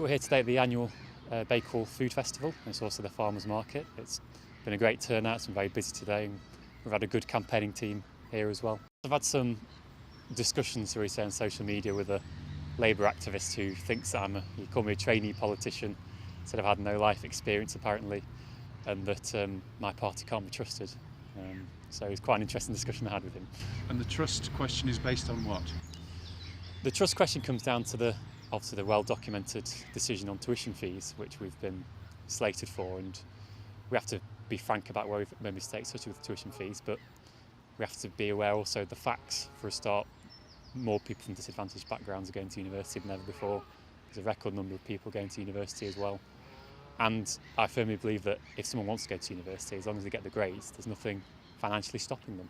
We're here today at the annual Bakewell Food Festival. It's also the farmers market. It's been a great turnout. It's been very busy today, and we've had a good campaigning team here as well. I've had some discussions, shall we say, on social media with a Labour activist who thinks that he called me a trainee politician, said I've had no life experience apparently, and that my party can't be trusted. So it's quite an interesting discussion I had with him. And the trust question is based on what? The trust question comes down to obviously the well-documented decision on tuition fees, which we've been slated for, and we have to be frank about where we've made mistakes, such with tuition fees, but we have to be aware also of the facts. For a start, more people from disadvantaged backgrounds are going to university than ever before. There's a record number of people going to university as well. And I firmly believe that if someone wants to go to university, as long as they get the grades, there's nothing financially stopping them.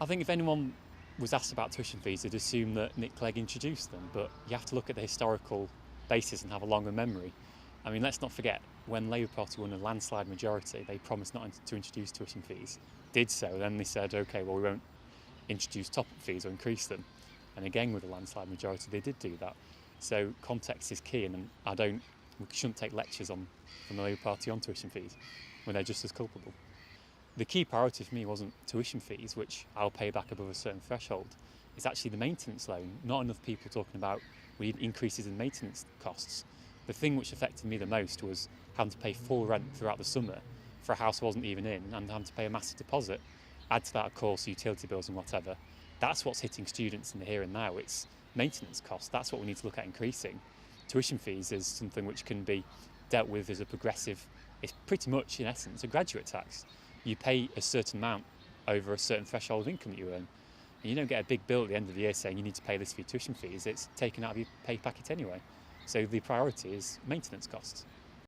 I think if anyone was asked about tuition fees, they'd assume that Nick Clegg introduced them, but you have to look at the historical basis and have a longer memory. I mean, let's not forget, when Labour Party won a landslide majority, they promised not to introduce tuition fees. Did so, then they said, OK, well, we won't introduce top-up fees or increase them. And again, with a landslide majority, they did do that. So context is key, and we shouldn't take lectures from the Labour Party on tuition fees when they're just as culpable. The key priority for me wasn't tuition fees, which I'll pay back above a certain threshold. It's actually the maintenance loan. Not enough people talking about we need increases in maintenance costs. The thing which affected me the most was having to pay full rent throughout the summer for a house I wasn't even in, and having to pay a massive deposit. Add to that, of course, utility bills and whatever. That's what's hitting students in the here and now. It's maintenance costs. That's what we need to look at increasing. Tuition fees is something which can be dealt with as a progressive, it's pretty much, in essence, a graduate tax. You pay a certain amount over a certain threshold of income that you earn. And you don't get a big bill at the end of the year saying you need to pay this for your tuition fees. It's taken out of your pay packet anyway. So the priority is maintenance costs.